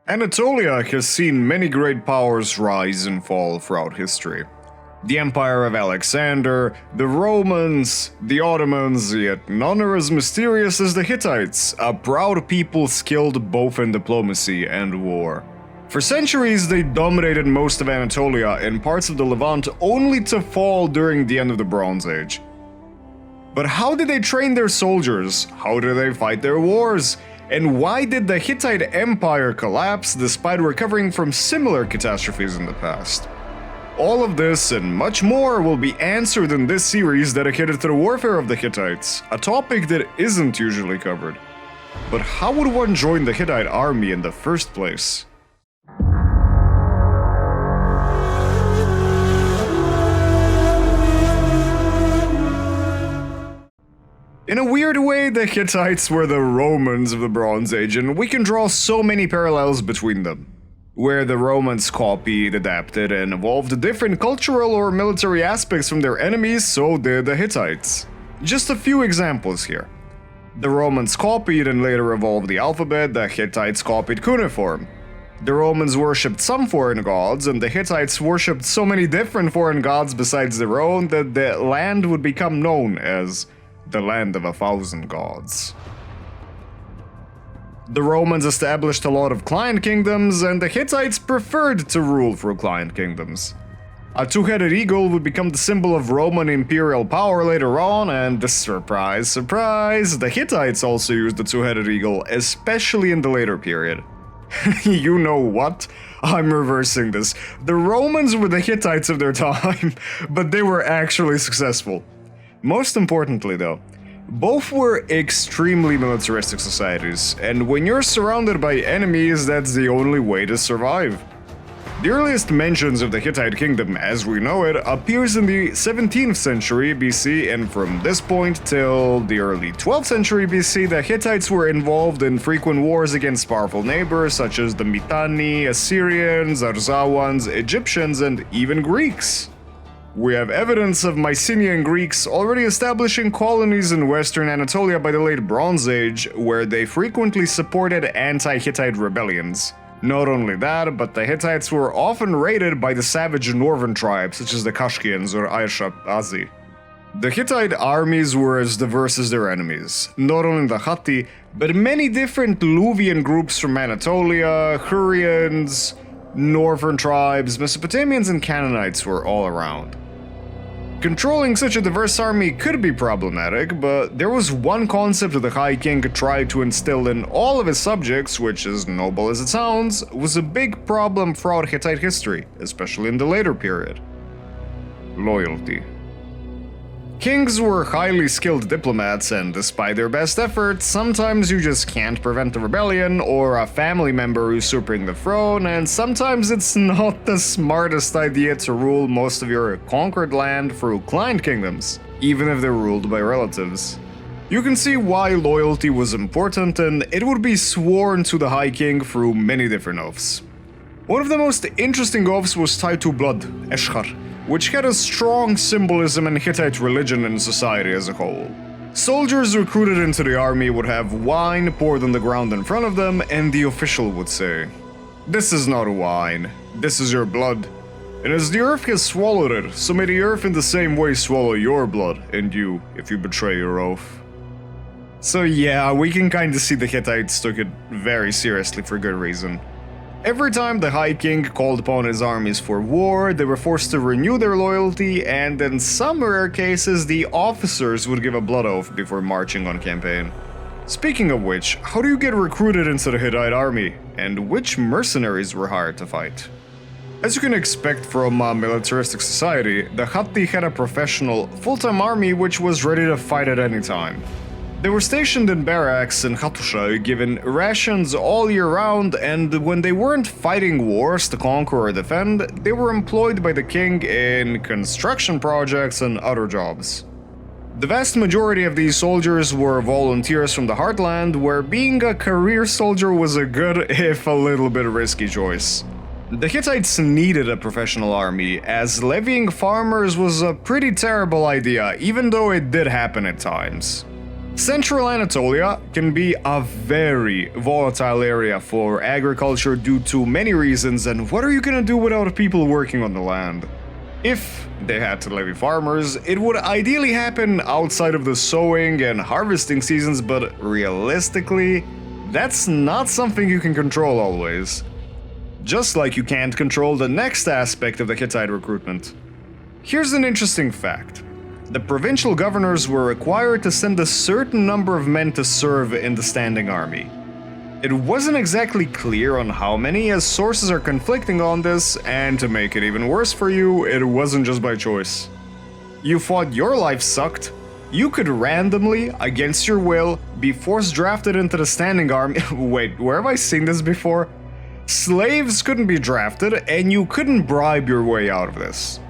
Anatolia has seen many great powers rise and fall throughout history. The Empire of Alexander, the Romans, the Ottomans, yet none are as mysterious as the Hittites, a proud people skilled both in diplomacy and war. For centuries, they dominated most of Anatolia and parts of the Levant, only to fall during the end of the Bronze Age. But how did they train their soldiers? How did they fight their wars? And why did the Hittite Empire collapse despite recovering from similar catastrophes in the past? All of this and much more will be answered in this series dedicated to the warfare of the Hittites, a topic that isn't usually covered. But how would one join the Hittite army in the first place? In a weird way, the Hittites were the Romans of the Bronze Age, and we can draw so many parallels between them. Where the Romans copied, adapted, and evolved different cultural or military aspects from their enemies, so did the Hittites. Just a few examples here. The Romans copied and later evolved the alphabet, the Hittites copied cuneiform. The Romans worshipped some foreign gods, and the Hittites worshipped so many different foreign gods besides their own that the land would become known as the land of 1,000 gods. The Romans established a lot of client kingdoms, and the Hittites preferred to rule through client kingdoms. A two-headed eagle would become the symbol of Roman imperial power later on, and surprise, surprise, the Hittites also used the two-headed eagle, especially in the later period. You know what? I'm reversing this. The Romans were the Hittites of their time, but they were actually successful. Most importantly though, both were extremely militaristic societies, and when you're surrounded by enemies, that's the only way to survive. The earliest mentions of the Hittite kingdom as we know it appears in the 17th century BC, and from this point till the early 12th century BC, the Hittites were involved in frequent wars against powerful neighbors such as the Mitanni, Assyrians, Arzawans, Egyptians, and even Greeks. We have evidence of Mycenaean Greeks already establishing colonies in western Anatolia by the late Bronze Age, where they frequently supported anti-Hittite rebellions. Not only that, but the Hittites were often raided by the savage northern tribes such as the Kashkians or Aysha-Azi. The Hittite armies were as diverse as their enemies, not only the Hatti, but many different Luvian groups from Anatolia, Hurrians, northern tribes, Mesopotamians, and Canaanites were all around. Controlling such a diverse army could be problematic, but there was one concept that the High King tried to instill in all of his subjects, which, as noble as it sounds, was a big problem throughout Hittite history, especially in the later period: loyalty. Kings were highly skilled diplomats, and despite their best efforts, sometimes you just can't prevent a rebellion or a family member usurping the throne, and sometimes it's not the smartest idea to rule most of your conquered land through client kingdoms, even if they're ruled by relatives. You can see why loyalty was important, and it would be sworn to the High King through many different oaths. One of the most interesting oaths was tied to blood, Eshchar, which had a strong symbolism in Hittite religion and society as a whole. Soldiers recruited into the army would have wine poured on the ground in front of them, and the official would say, "This is not wine, this is your blood. And as the earth has swallowed it, so may the earth in the same way swallow your blood, and you, if you betray your oath." So yeah, we can kinda see the Hittites took it very seriously for good reason. Every time the High King called upon his armies for war, they were forced to renew their loyalty, and in some rare cases, the officers would give a blood oath before marching on campaign. Speaking of which, how do you get recruited into the Hittite army, and which mercenaries were hired to fight? As you can expect from a militaristic society, the Hatti had a professional, full-time army which was ready to fight at any time. They were stationed in barracks in Hattusha, given rations all year round, and when they weren't fighting wars to conquer or defend, they were employed by the king in construction projects and other jobs. The vast majority of these soldiers were volunteers from the heartland, where being a career soldier was a good, if a little bit risky choice. The Hittites needed a professional army, as levying farmers was a pretty terrible idea, even though it did happen at times. Central Anatolia can be a very volatile area for agriculture due to many reasons, and what are you gonna do without people working on the land? If they had to levy farmers, it would ideally happen outside of the sowing and harvesting seasons, but realistically, that's not something you can control always. Just like you can't control the next aspect of the Hittite recruitment. Here's an interesting fact. The provincial governors were required to send a certain number of men to serve in the standing army. It wasn't exactly clear on how many, as sources are conflicting on this, and to make it even worse for you, it wasn't just by choice. You thought your life sucked, you could randomly, against your will, be force drafted into the standing army. Wait, where have I seen this before? Slaves couldn't be drafted, and you couldn't bribe your way out of this.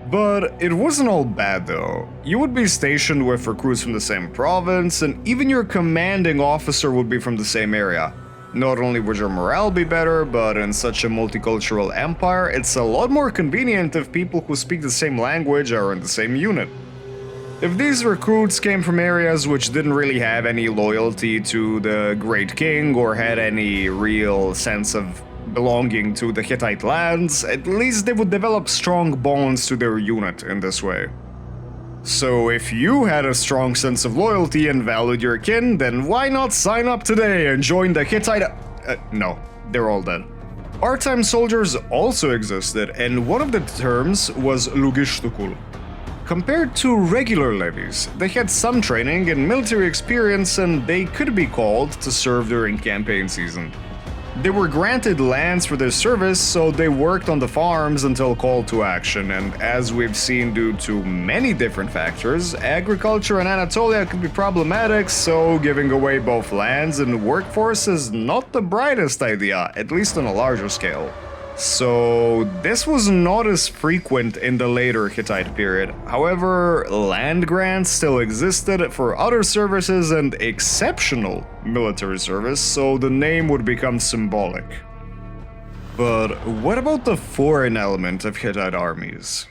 But it wasn't all bad though. You would be stationed with recruits from the same province, and even your commanding officer would be from the same area. Not only would your morale be better, but in such a multicultural empire, it's a lot more convenient if people who speak the same language are in the same unit. If these recruits came from areas which didn't really have any loyalty to the Great King or had any real sense of belonging to the Hittite lands, at least they would develop strong bonds to their unit in this way. So if you had a strong sense of loyalty and valued your kin, then why not sign up today and join the Hittite... no, they're all dead. Part-time soldiers also existed, and one of the terms was lugishtukul. Compared to regular levies, they had some training and military experience, and they could be called to serve during campaign season. They were granted lands for their service, so they worked on the farms until called to action, and as we've seen due to many different factors, agriculture in Anatolia could be problematic, so giving away both lands and workforce is not the brightest idea, at least on a larger scale. So this was not as frequent in the later Hittite period. However, land grants still existed for other services and exceptional military service, so the name would become symbolic. But what about the foreign element of Hittite armies?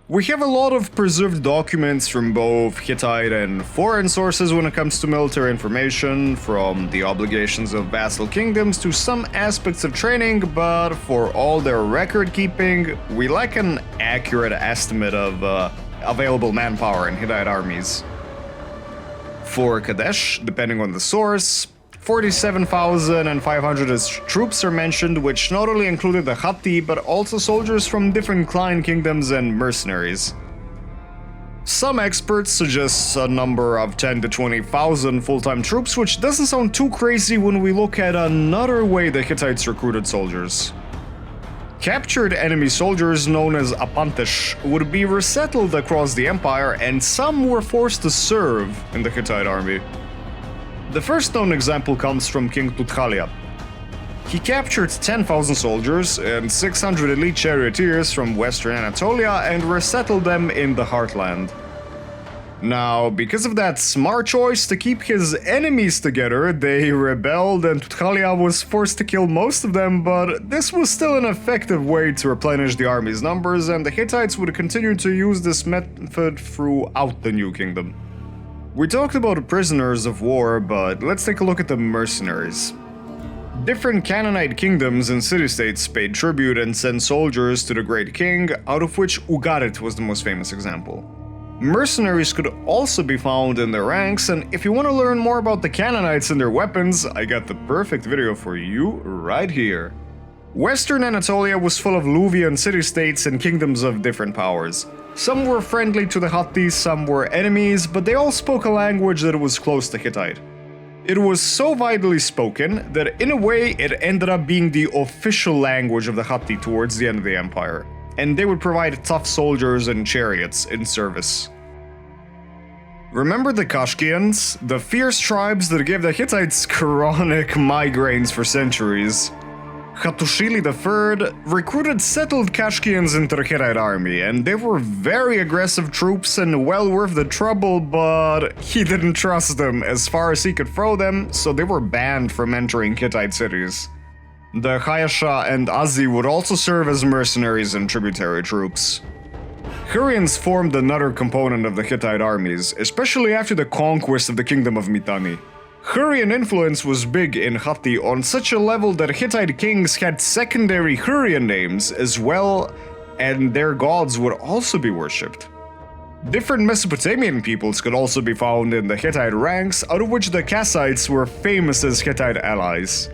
We have a lot of preserved documents from both Hittite and foreign sources when it comes to military information, from the obligations of vassal kingdoms to some aspects of training, but for all their record keeping, we lack an accurate estimate of available manpower in Hittite armies. For Kadesh, depending on the source, 47,500 as troops are mentioned, which not only included the Hatti, but also soldiers from different client kingdoms and mercenaries. Some experts suggest a number of 10 to 20,000 full-time troops, which doesn't sound too crazy when we look at another way the Hittites recruited soldiers. Captured enemy soldiers, known as apantesh, would be resettled across the empire, and some were forced to serve in the Hittite army. The first known example comes from King Tudhaliya. He captured 10,000 soldiers and 600 elite charioteers from western Anatolia and resettled them in the heartland. Now, because of that smart choice to keep his enemies together, they rebelled and Tudhaliya was forced to kill most of them, but this was still an effective way to replenish the army's numbers, and the Hittites would continue to use this method throughout the New Kingdom. We talked about prisoners of war, but let's take a look at the mercenaries. Different Canaanite kingdoms and city-states paid tribute and sent soldiers to the Great King, out of which Ugarit was the most famous example. Mercenaries could also be found in their ranks, and if you want to learn more about the Canaanites and their weapons, I got the perfect video for you right here. Western Anatolia was full of Luvian city-states and kingdoms of different powers. Some were friendly to the Hattis, some were enemies, but they all spoke a language that was close to Hittite. It was so widely spoken that in a way it ended up being the official language of the Hatti towards the end of the empire, and they would provide tough soldiers and chariots in service. Remember the Kashkians, the fierce tribes that gave the Hittites chronic migraines for centuries? Hattushili III recruited settled Kashkians into the Hittite army, and they were very aggressive troops and well worth the trouble, but he didn't trust them as far as he could throw them, so they were banned from entering Hittite cities. The Hayasha and Azi would also serve as mercenaries and tributary troops. Hurrians formed another component of the Hittite armies, especially after the conquest of the kingdom of Mitanni. Hurrian influence was big in Hatti on such a level that Hittite kings had secondary Hurrian names as well, and their gods would also be worshipped. Different Mesopotamian peoples could also be found in the Hittite ranks, out of which the Kassites were famous as Hittite allies.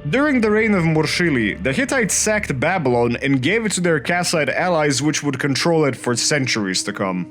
During the reign of Murshili, the Hittites sacked Babylon and gave it to their Kassite allies, which would control it for centuries to come.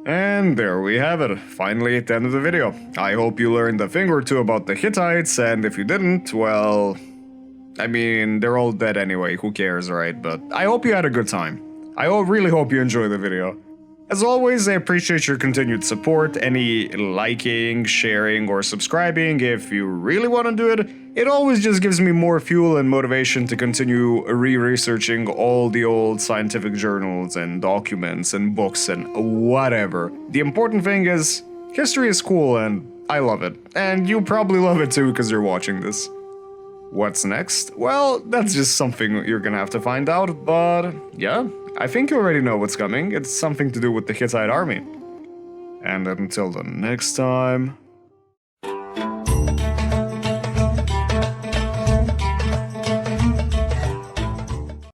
And there we have it, finally at the end of the video. I hope you learned a thing or two about the Hittites, and if you didn't, well, I mean, they're all dead anyway, who cares, right? But I hope you had a good time. I really hope you enjoyed the video. As always, I appreciate your continued support, any liking, sharing, or subscribing if you really want to do it. It always just gives me more fuel and motivation to continue re-researching all the old scientific journals and documents and books and whatever. The important thing is, history is cool and I love it. And you probably love it too because you're watching this. What's next? Well, that's just something you're gonna have to find out, but yeah, I think you already know what's coming. It's something to do with the Hittite army. And until the next time...